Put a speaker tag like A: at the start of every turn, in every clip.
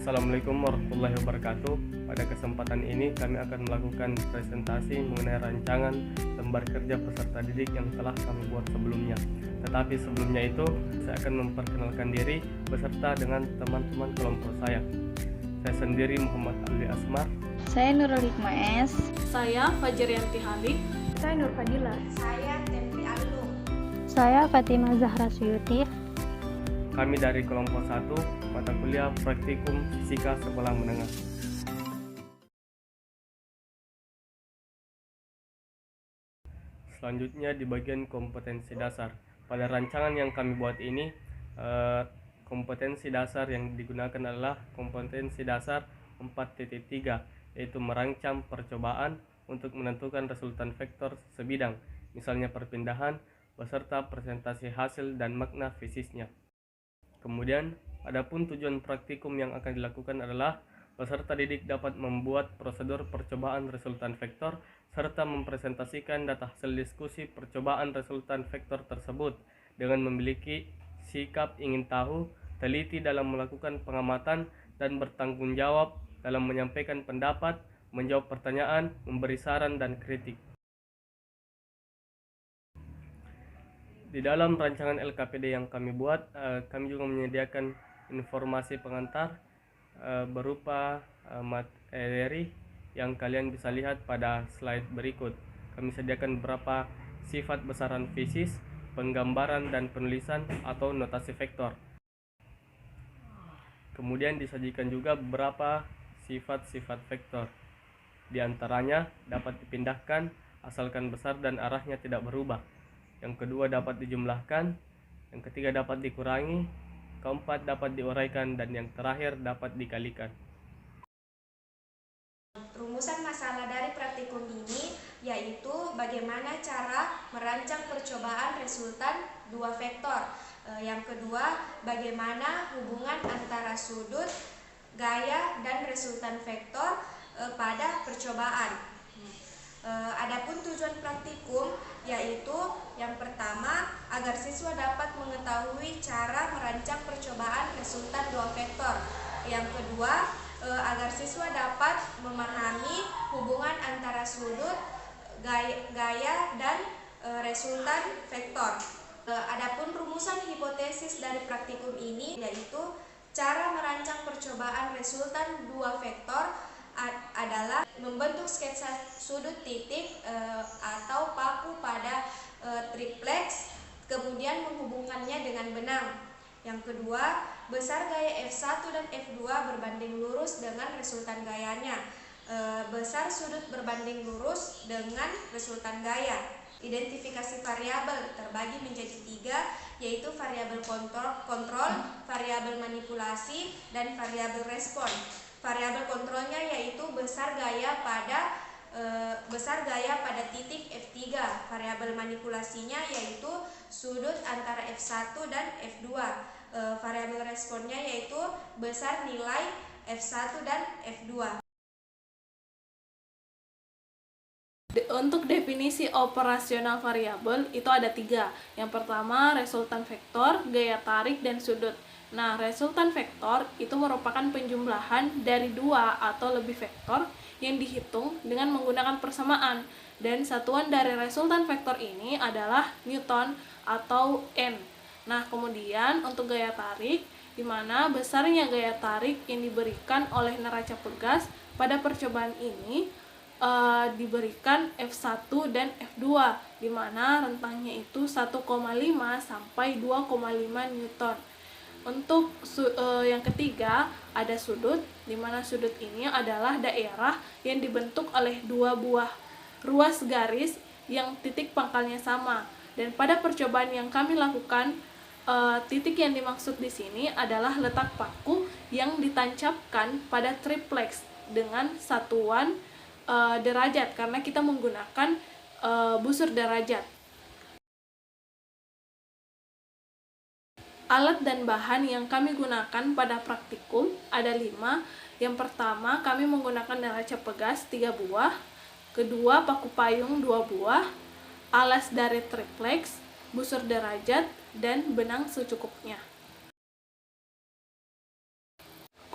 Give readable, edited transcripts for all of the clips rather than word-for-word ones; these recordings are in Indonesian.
A: Assalamualaikum warahmatullahi wabarakatuh. Pada kesempatan ini kami akan melakukan presentasi mengenai rancangan lembar kerja peserta didik yang telah kami buat sebelumnya. Tetapi sebelumnya itu, saya akan memperkenalkan diri beserta dengan teman-teman kelompok saya. Saya sendiri Muhammad Ali Asmar.
B: Saya Nurul Hikmah S.
C: Saya Fajriyanti Halik.
B: Saya Nur Fadila.
D: Saya Temri Alung.
B: Saya Fatimah Zahra Suyuti.
A: Kami dari kelompok 1, mata kuliah Praktikum Fisika Sekolah Menengah. Selanjutnya di bagian kompetensi dasar. Pada rancangan yang kami buat ini, kompetensi dasar yang digunakan adalah kompetensi dasar 4.3, yaitu merancang percobaan untuk menentukan resultan vektor sebidang, misalnya perpindahan, beserta presentasi hasil dan makna fisiknya. Kemudian, adapun tujuan praktikum yang akan dilakukan adalah peserta didik dapat membuat prosedur percobaan resultan vektor serta mempresentasikan data hasil diskusi percobaan resultan vektor tersebut dengan memiliki sikap ingin tahu, teliti dalam melakukan pengamatan, dan bertanggung jawab dalam menyampaikan pendapat, menjawab pertanyaan, memberi saran, dan kritik. Di dalam rancangan LKPD yang kami buat, kami juga menyediakan informasi pengantar berupa materi yang kalian bisa lihat pada slide berikut. Kami sediakan beberapa sifat besaran fisis, penggambaran dan penulisan atau notasi vektor. Kemudian disajikan juga beberapa sifat-sifat vektor. Di antaranya dapat dipindahkan asalkan besar dan arahnya tidak berubah. Yang kedua dapat dijumlahkan, yang ketiga dapat dikurangi, keempat dapat diuraikan, dan yang terakhir dapat dikalikan.
D: Rumusan masalah dari praktikum ini yaitu bagaimana cara merancang percobaan resultan dua vektor. Yang kedua, bagaimana hubungan antara sudut, gaya, dan resultan vektor pada percobaan. Adapun tujuan praktikum yaitu yang pertama, agar siswa dapat mengetahui cara merancang percobaan resultan dua vektor. Yang kedua, agar siswa dapat memahami hubungan antara sudut, gaya, dan resultan vektor. Adapun rumusan hipotesis dari praktikum ini yaitu cara merancang percobaan resultan dua vektor adalah membentuk sketsa sudut titik atau paku pada triplex, kemudian menghubungkannya dengan benang. Yang kedua, besar gaya F1 dan F2 berbanding lurus dengan resultan gayanya. Besar sudut berbanding lurus dengan resultan gaya. Identifikasi variabel terbagi menjadi 3, yaitu variabel kontrol, variabel manipulasi, dan variabel respon. Variabel kontrolnya yaitu besar gaya pada titik F3. Variabel manipulasinya yaitu sudut antara F1 dan F2. Variabel responnya yaitu besar nilai F1 dan F2.
C: Untuk definisi operasional variabel itu ada 3. Yang pertama, resultan vektor, gaya tarik, dan sudut. Nah, resultan vektor itu merupakan penjumlahan dari 2 atau lebih vektor yang dihitung dengan menggunakan persamaan. Dan satuan dari resultan vektor ini adalah Newton atau N. Nah, kemudian untuk gaya tarik, di mana besarnya gaya tarik yang diberikan oleh neraca pegas pada percobaan ini diberikan F1 dan F2, di mana rentangnya itu 1,5 sampai 2,5 Newton. Untuk yang ketiga ada sudut, di mana sudut ini adalah daerah yang dibentuk oleh 2 buah ruas garis yang titik pangkalnya sama. Dan pada percobaan yang kami lakukan, titik yang dimaksud di sini adalah letak paku yang ditancapkan pada triplex dengan satuan derajat, karena kita menggunakan busur derajat. Alat dan bahan yang kami gunakan pada praktikum ada 5. Yang pertama, kami menggunakan neraca pegas 3 buah, kedua paku payung 2 buah, alas dari triplex, busur derajat, dan benang secukupnya.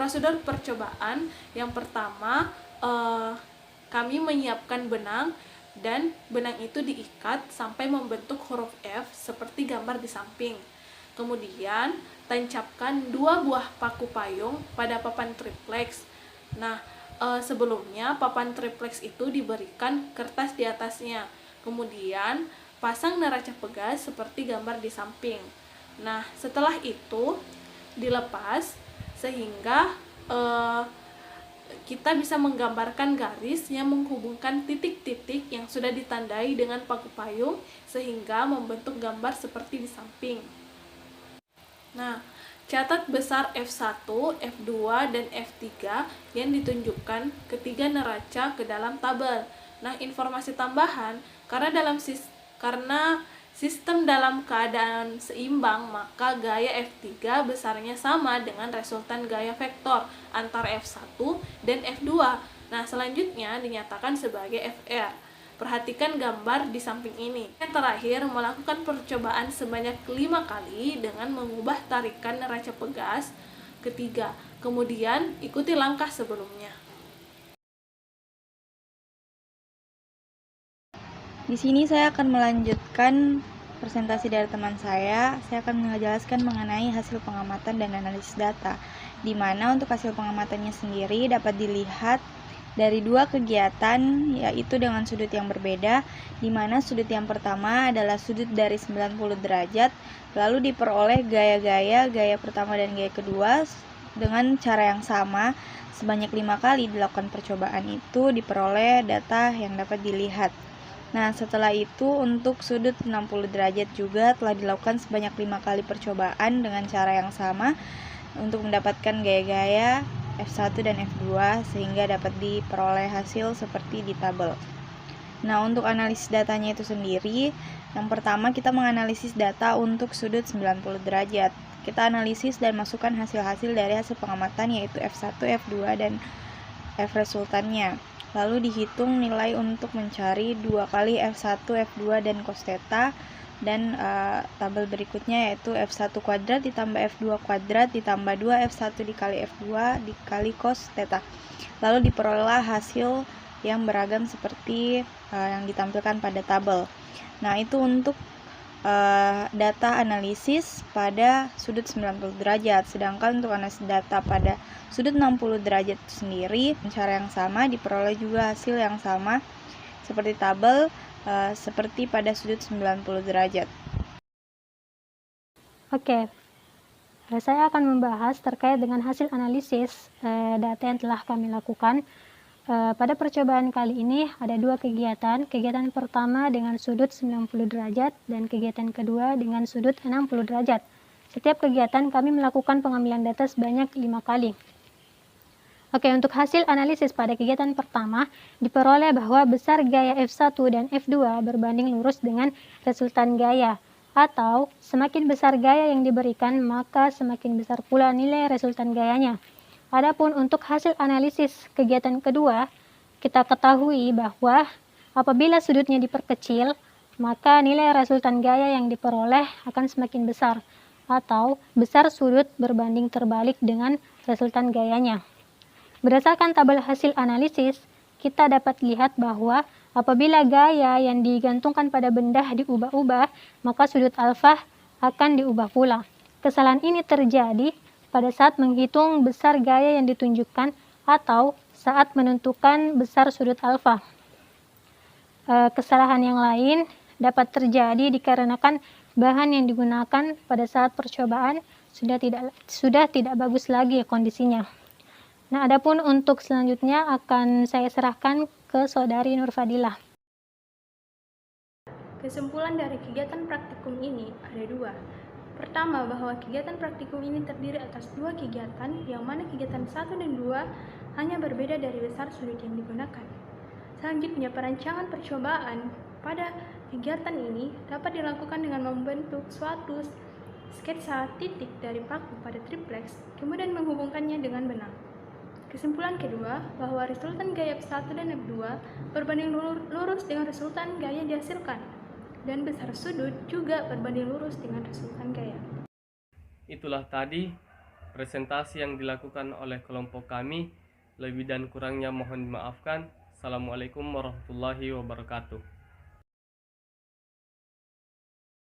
C: prosedur percobaan yang pertama, kami menyiapkan benang dan benang itu diikat sampai membentuk huruf F seperti gambar di samping. Kemudian tancapkan 2 buah paku payung pada papan triplex. Nah, sebelumnya papan triplex itu diberikan kertas di atasnya. Kemudian pasang neraca pegas seperti gambar di samping. Nah, setelah itu dilepas sehingga kita bisa menggambarkan garis yang menghubungkan titik-titik yang sudah ditandai dengan paku payung sehingga membentuk gambar seperti di samping. Nah, catat besar F1, F2, dan F3 yang ditunjukkan ketiga neraca ke dalam tabel. Nah, informasi tambahan, karena sistem dalam keadaan seimbang, maka gaya F3 besarnya sama dengan resultan gaya vektor antara F1 dan F2. Nah, selanjutnya dinyatakan sebagai FR. Perhatikan gambar di samping ini. Yang terakhir, melakukan percobaan sebanyak 5 kali dengan mengubah tarikan neraca pegas ketiga. Kemudian, ikuti langkah sebelumnya.
B: Di sini saya akan melanjutkan presentasi dari teman saya. Saya akan menjelaskan mengenai hasil pengamatan dan analisis data, di mana untuk hasil pengamatannya sendiri dapat dilihat dari 2 kegiatan, yaitu dengan sudut yang berbeda, di mana sudut yang pertama adalah sudut dari 90 derajat, lalu diperoleh gaya pertama dan gaya kedua dengan cara yang sama. Sebanyak 5 kali dilakukan percobaan itu diperoleh data yang dapat dilihat. Nah, setelah itu untuk sudut 60 derajat juga telah dilakukan sebanyak 5 kali percobaan dengan cara yang sama untuk mendapatkan gaya-gaya F1 dan F2 sehingga dapat diperoleh hasil seperti di tabel. Nah, untuk analisis datanya itu sendiri, yang pertama kita menganalisis data untuk sudut 90 derajat. Kita analisis dan masukkan hasil-hasil dari hasil pengamatan yaitu F1, F2, dan F resultannya. Lalu dihitung nilai untuk mencari 2 kali F1, F2, dan cos theta. Dan tabel berikutnya yaitu F1 kuadrat ditambah F2 kuadrat ditambah 2 F1 dikali F2 dikali cos theta. Lalu diperoleh hasil yang beragam seperti yang ditampilkan pada tabel. Nah, itu untuk data analisis pada sudut 90 derajat. Sedangkan untuk analisis data pada sudut 60 derajat sendiri, cara yang sama diperoleh juga hasil yang sama seperti tabel, seperti pada sudut 90 derajat.
E: Oke, saya akan membahas terkait dengan hasil analisis data yang telah kami lakukan. Pada percobaan kali ini ada 2 kegiatan. Kegiatan pertama dengan sudut 90 derajat dan kegiatan kedua dengan sudut 60 derajat. Setiap kegiatan kami melakukan pengambilan data sebanyak 5 kali. Oke, untuk hasil analisis pada kegiatan pertama, diperoleh bahwa besar gaya F1 dan F2 berbanding lurus dengan resultan gaya, atau semakin besar gaya yang diberikan, maka semakin besar pula nilai resultan gayanya. Adapun untuk hasil analisis kegiatan kedua, kita ketahui bahwa apabila sudutnya diperkecil, maka nilai resultan gaya yang diperoleh akan semakin besar, atau besar sudut berbanding terbalik dengan resultan gayanya. Berdasarkan tabel hasil analisis, kita dapat lihat bahwa apabila gaya yang digantungkan pada benda diubah-ubah, maka sudut alfa akan diubah pula. Kesalahan ini terjadi pada saat menghitung besar gaya yang ditunjukkan atau saat menentukan besar sudut alfa. Kesalahan yang lain dapat terjadi dikarenakan bahan yang digunakan pada saat percobaan sudah tidak bagus lagi kondisinya. Nah, adapun untuk selanjutnya akan saya serahkan ke Saudari Nurfadilah.
F: Kesimpulan dari kegiatan praktikum ini ada 2. Pertama, bahwa kegiatan praktikum ini terdiri atas 2 kegiatan, yang mana kegiatan 1 dan 2 hanya berbeda dari besar sudut yang digunakan. Selanjutnya, perancangan percobaan pada kegiatan ini dapat dilakukan dengan membentuk suatu sketsa titik dari paku pada triplex, kemudian menghubungkannya dengan benang. Kesimpulan kedua, bahwa resultan gaya F1 dan F2 berbanding lurus dengan resultan gaya yang dihasilkan, dan besar sudut juga berbanding lurus dengan resultan gaya.
A: Itulah tadi presentasi yang dilakukan oleh kelompok kami. Lebih dan kurangnya mohon dimaafkan. Assalamualaikum warahmatullahi wabarakatuh.